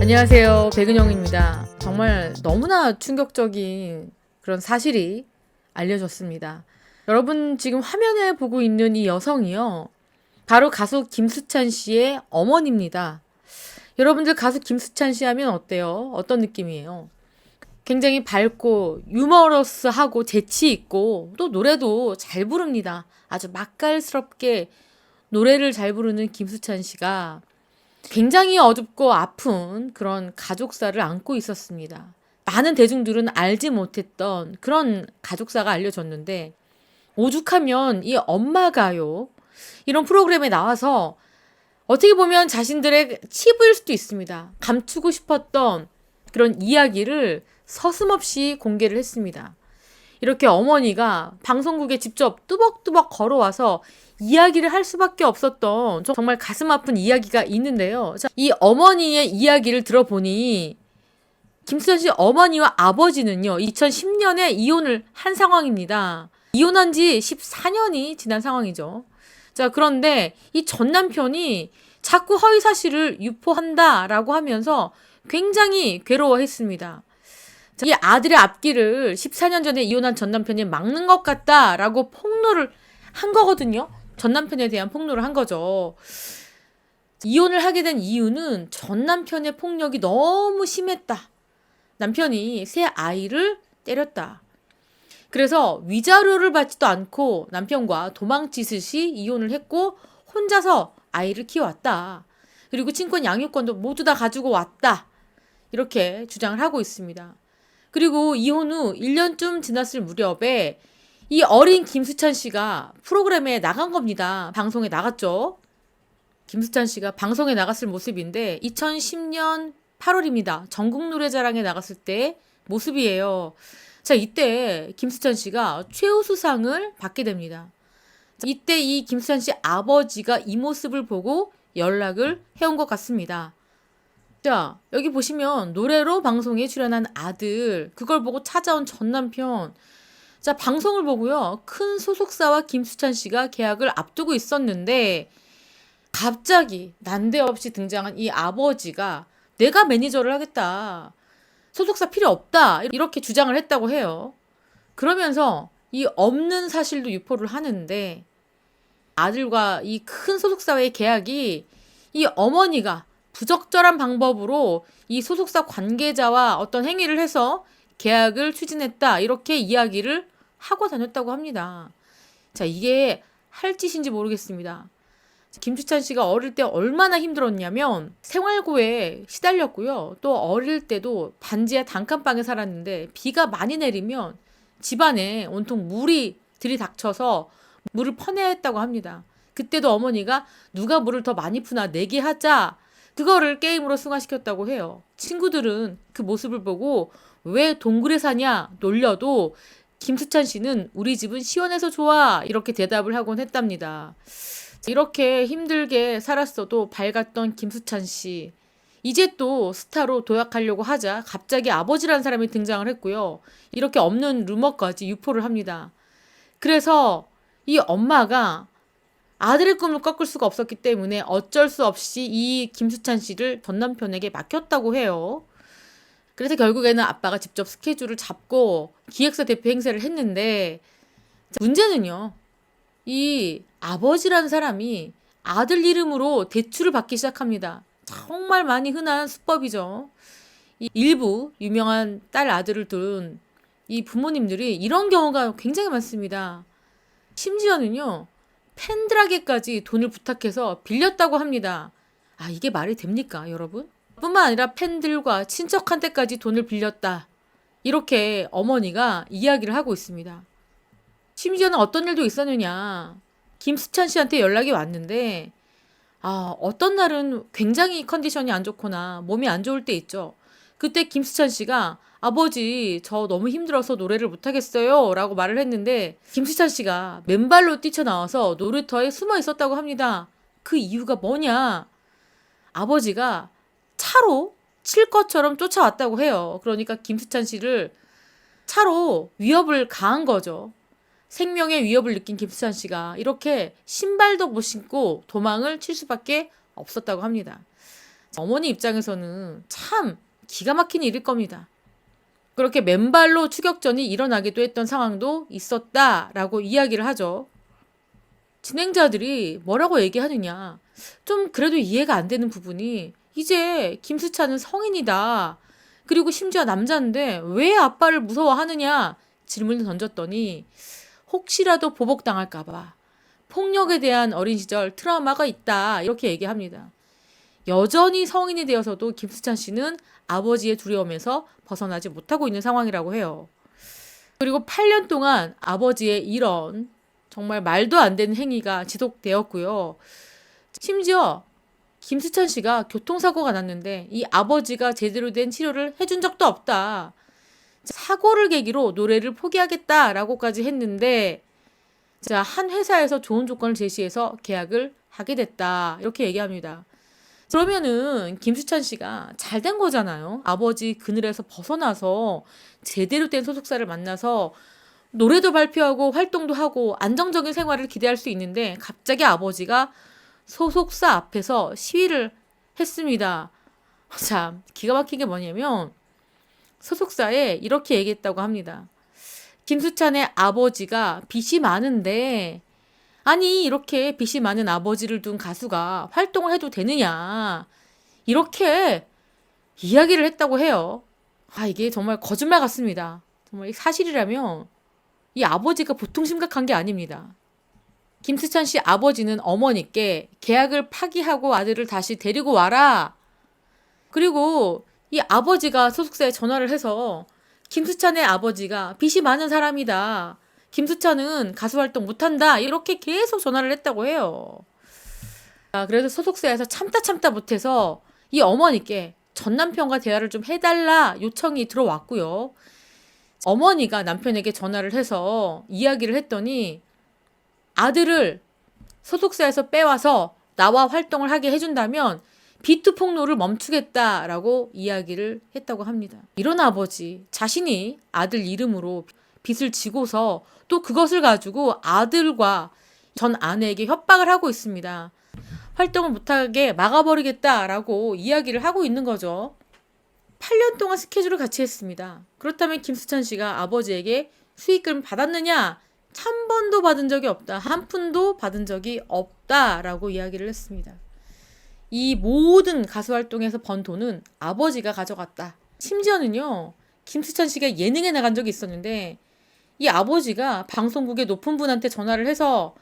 안녕하세요. 백은영입니다. 정말 너무나 충격적인 그런 사실이 알려졌습니다. 여러분 지금 화면에 보고 있는 이 여성이요. 바로 가수 김수찬 씨의 어머니입니다. 여러분들 가수 김수찬 씨 하면 어때요? 어떤 느낌이에요? 굉장히 밝고 유머러스하고 재치 있고 또 노래도 잘 부릅니다. 아주 맛깔스럽게 노래를 잘 부르는 김수찬 씨가 굉장히 어둡고 아픈 그런 가족사를 안고 있었습니다. 많은 대중들은 알지 못했던 그런 가족사가 알려졌는데, 오죽하면 이 엄마가요, 이런 프로그램에 나와서 어떻게 보면 자신들의 치부일 수도 있습니다. 감추고 싶었던 그런 이야기를 서슴없이 공개를 했습니다. 이렇게 어머니가 방송국에 직접 뚜벅뚜벅 걸어와서 이야기를 할 수밖에 없었던 정말 가슴 아픈 이야기가 있는데요. 이 어머니의 이야기를 들어보니 김수찬 씨 어머니와 아버지는요, 2010년에 이혼을 한 상황입니다. 이혼한 지 14년이 지난 상황이죠. 자, 그런데 이 전 남편이 자꾸 허위 사실을 유포한다라고 하면서 굉장히 괴로워했습니다. 이 아들의 앞길을 14년 전에 이혼한 전 남편이 막는 것 같다라고 폭로를 한 거거든요. 전 남편에 대한 폭로를 한 거죠. 이혼을 하게 된 이유는 전 남편의 폭력이 너무 심했다. 남편이 새 아이를 때렸다. 그래서 위자료를 받지도 않고 남편과 도망치듯이 이혼을 했고 혼자서 아이를 키워왔다. 그리고 친권 양육권도 모두 다 가지고 왔다. 이렇게 주장을 하고 있습니다. 그리고 이혼 후 1년쯤 지났을 무렵에 이 어린 김수찬 씨가 프로그램에 나간 겁니다. 방송에 나갔죠. 김수찬 씨가 방송에 나갔을 모습인데 2010년 8월입니다. 전국 노래자랑에 나갔을 때 모습이에요. 자, 이때 김수찬 씨가 최우수상을 받게 됩니다. 이때 이 김수찬 씨 아버지가 이 모습을 보고 연락을 해온 것 같습니다. 자, 여기 보시면 노래로 방송에 출연한 아들, 그걸 보고 찾아온 전 남편. 자, 방송을 보고요. 큰 소속사와 김수찬 씨가 계약을 앞두고 있었는데 갑자기 난데없이 등장한 이 아버지가 내가 매니저를 하겠다. 소속사 필요 없다. 이렇게 주장을 했다고 해요. 그러면서 이 없는 사실도 유포를 하는데 아들과 이 큰 소속사와의 계약이 이 어머니가 부적절한 방법으로 이 소속사 관계자와 어떤 행위를 해서 계약을 추진했다. 이렇게 이야기를 하고 다녔다고 합니다. 자, 이게 할 짓인지 모르겠습니다. 김수찬 씨가 어릴 때 얼마나 힘들었냐면 생활고에 시달렸고요. 또 어릴 때도 반지하 단칸방에 살았는데 비가 많이 내리면 집안에 온통 물이 들이닥쳐서 물을 퍼내야 했다고 합니다. 그때도 어머니가 누가 물을 더 많이 푸나 내게 하자. 그거를 게임으로 승화시켰다고 해요. 친구들은 그 모습을 보고 왜 동굴에 사냐 놀려도 김수찬 씨는 우리 집은 시원해서 좋아 이렇게 대답을 하곤 했답니다. 이렇게 힘들게 살았어도 밝았던 김수찬 씨. 이제 또 스타로 도약하려고 하자 갑자기 아버지라는 사람이 등장을 했고요. 이렇게 없는 루머까지 유포를 합니다. 그래서 이 엄마가 아들의 꿈을 꺾을 수가 없었기 때문에 어쩔 수 없이 이 김수찬 씨를 전 남편에게 맡겼다고 해요. 그래서 결국에는 아빠가 직접 스케줄을 잡고 기획사 대표 행세를 했는데 문제는요. 이 아버지라는 사람이 아들 이름으로 대출을 받기 시작합니다. 정말 많이 흔한 수법이죠. 이 일부 유명한 딸 아들을 둔 이 부모님들이 이런 경우가 굉장히 많습니다. 심지어는요. 팬들에게까지 돈을 부탁해서 빌렸다고 합니다. 아, 이게 말이 됩니까, 여러분? 뿐만 아니라 팬들과 친척한테까지 돈을 빌렸다. 이렇게 어머니가 이야기를 하고 있습니다. 심지어는 어떤 일도 있었느냐. 김수찬 씨한테 연락이 왔는데, 어떤 날은 굉장히 컨디션이 안 좋거나 몸이 안 좋을 때 있죠. 그때 김수찬 씨가 아버지, 저 너무 힘들어서 노래를 못하겠어요. 라고 말을 했는데, 김수찬 씨가 맨발로 뛰쳐나와서 놀이터에 숨어 있었다고 합니다. 그 이유가 뭐냐? 아버지가 차로 칠 것처럼 쫓아왔다고 해요. 그러니까 김수찬 씨를 차로 위협을 가한 거죠. 생명의 위협을 느낀 김수찬 씨가 이렇게 신발도 못 신고 도망을 칠 수밖에 없었다고 합니다. 어머니 입장에서는 참 기가 막힌 일일 겁니다. 그렇게 맨발로 추격전이 일어나기도 했던 상황도 있었다라고 이야기를 하죠. 진행자들이 뭐라고 얘기하느냐. 좀 그래도 이해가 안 되는 부분이 이제 김수찬은 성인이다. 그리고 심지어 남자인데 왜 아빠를 무서워하느냐 질문을 던졌더니 혹시라도 보복당할까봐 폭력에 대한 어린 시절 트라우마가 있다 이렇게 얘기합니다. 여전히 성인이 되어서도 김수찬 씨는 아버지의 두려움에서 벗어나지 못하고 있는 상황이라고 해요. 그리고 8년 동안 아버지의 이런 정말 말도 안 되는 행위가 지속되었고요. 심지어 김수찬 씨가 교통사고가 났는데 이 아버지가 제대로 된 치료를 해준 적도 없다. 사고를 계기로 노래를 포기하겠다라고까지 했는데 한 회사에서 좋은 조건을 제시해서 계약을 하게 됐다. 이렇게 얘기합니다. 그러면은 김수찬 씨가 잘 된 거잖아요. 아버지 그늘에서 벗어나서 제대로 된 소속사를 만나서 노래도 발표하고 활동도 하고 안정적인 생활을 기대할 수 있는데 갑자기 아버지가 소속사 앞에서 시위를 했습니다. 참 기가 막힌 게 뭐냐면 소속사에 이렇게 얘기했다고 합니다. 김수찬의 아버지가 빚이 많은데 아니 이렇게 빚이 많은 아버지를 둔 가수가 활동을 해도 되느냐 이렇게 이야기를 했다고 해요. 이게 정말 거짓말 같습니다. 정말 사실이라면 이 아버지가 보통 심각한 게 아닙니다. 김수찬 씨 아버지는 어머니께 계약을 파기하고 아들을 다시 데리고 와라. 그리고 이 아버지가 소속사에 전화를 해서 김수찬의 아버지가 빚이 많은 사람이다. 김수찬은 가수 활동 못한다. 이렇게 계속 전화를 했다고 해요. 그래서 소속사에서 참다 못해서 이 어머니께 전 남편과 대화를 좀 해달라 요청이 들어왔고요. 어머니가 남편에게 전화를 해서 이야기를 했더니 아들을 소속사에서 빼와서 나와 활동을 하게 해준다면 비투 폭로를 멈추겠다라고 이야기를 했다고 합니다. 이런 아버지, 자신이 아들 이름으로 빚을 지고서 또 그것을 가지고 아들과 전 아내에게 협박을 하고 있습니다. 활동을 못하게 막아버리겠다라고 이야기를 하고 있는 거죠. 8년 동안 스케줄을 같이 했습니다. 그렇다면 김수찬 씨가 아버지에게 수익금 받았느냐? 한 번도 받은 적이 없다. 한 푼도 받은 적이 없다라고 이야기를 했습니다. 이 모든 가수 활동에서 번 돈은 아버지가 가져갔다. 심지어는요. 김수찬 씨가 예능에 나간 적이 있었는데 이 아버지가 방송국의 높은 분한테 전화를 해서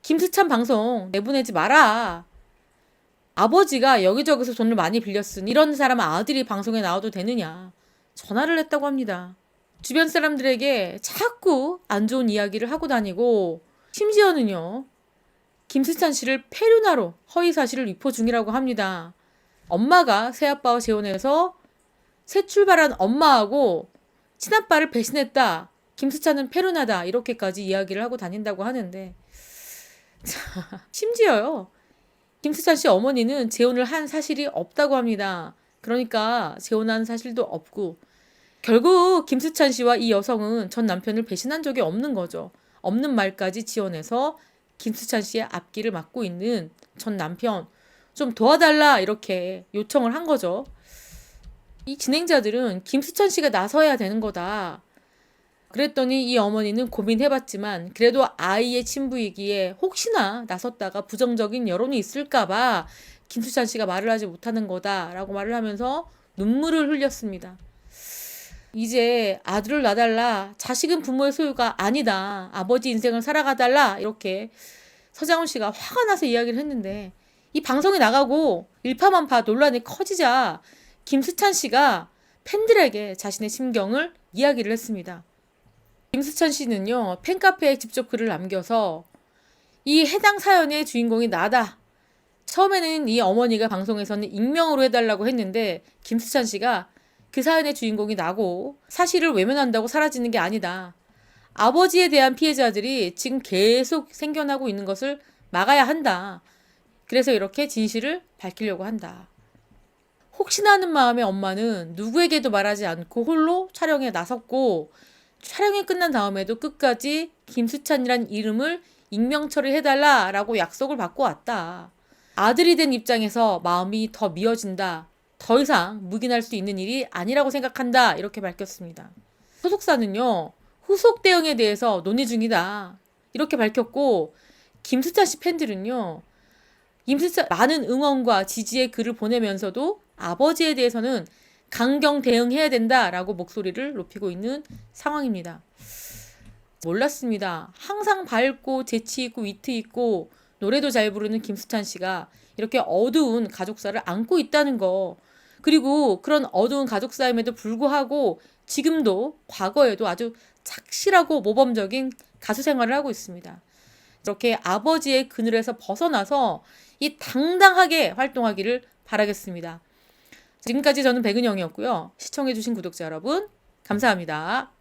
김수찬 방송 내보내지 마라. 아버지가 여기저기서 돈을 많이 빌렸으니 이런 사람은 아들이 방송에 나와도 되느냐. 전화를 했다고 합니다. 주변 사람들에게 자꾸 안 좋은 이야기를 하고 다니고 심지어는요. 김수찬 씨를 페루나로 허위 사실을 유포 중이라고 합니다. 엄마가 새아빠와 재혼해서 새 출발한 엄마하고 친아빠를 배신했다. 김수찬은 페루나다. 이렇게까지 이야기를 하고 다닌다고 하는데 심지어요. 김수찬 씨 어머니는 재혼을 한 사실이 없다고 합니다. 그러니까 재혼한 사실도 없고 결국 김수찬 씨와 이 여성은 전 남편을 배신한 적이 없는 거죠. 없는 말까지 지어내서 김수찬 씨의 앞길을 막고 있는 전 남편 좀 도와달라 이렇게 요청을 한 거죠. 이 진행자들은 김수찬 씨가 나서야 되는 거다. 그랬더니 이 어머니는 고민해봤지만 그래도 아이의 친부이기에 혹시나 나섰다가 부정적인 여론이 있을까봐 김수찬 씨가 말을 하지 못하는 거다라고 말을 하면서 눈물을 흘렸습니다. 이제 아들을 낳아달라. 자식은 부모의 소유가 아니다. 아버지 인생을 살아가달라. 이렇게 서장훈 씨가 화가 나서 이야기를 했는데 이 방송에 나가고 일파만파 논란이 커지자 김수찬 씨가 팬들에게 자신의 심경을 이야기를 했습니다. 김수찬 씨는요. 팬카페에 직접 글을 남겨서 이 해당 사연의 주인공이 나다. 처음에는 이 어머니가 방송에서는 익명으로 해달라고 했는데 김수찬 씨가 그 사연의 주인공이 나고 사실을 외면한다고 사라지는 게 아니다. 아버지에 대한 피해자들이 지금 계속 생겨나고 있는 것을 막아야 한다. 그래서 이렇게 진실을 밝히려고 한다. 혹시나 하는 마음에 엄마는 누구에게도 말하지 않고 홀로 촬영에 나섰고 촬영이 끝난 다음에도 끝까지 김수찬이란 이름을 익명 처리해달라라고 약속을 받고 왔다. 아들이 된 입장에서 마음이 더 미어진다. 더 이상 묵인할 수 있는 일이 아니라고 생각한다. 이렇게 밝혔습니다. 소속사는요, 후속 대응에 대해서 논의 중이다. 이렇게 밝혔고, 김수찬 씨 팬들은요, 김수찬 많은 응원과 지지의 글을 보내면서도 아버지에 대해서는 강경 대응해야 된다라고 목소리를 높이고 있는 상황입니다. 몰랐습니다. 항상 밝고 재치 있고 위트 있고 노래도 잘 부르는 김수찬 씨가 이렇게 어두운 가족사를 안고 있다는 거. 그리고 그런 어두운 가족사임에도 불구하고 지금도 과거에도 아주 착실하고 모범적인 가수 생활을 하고 있습니다. 이렇게 아버지의 그늘에서 벗어나서 이 당당하게 활동하기를 바라겠습니다. 지금까지 저는 백은영이었고요. 시청해주신 구독자 여러분, 감사합니다.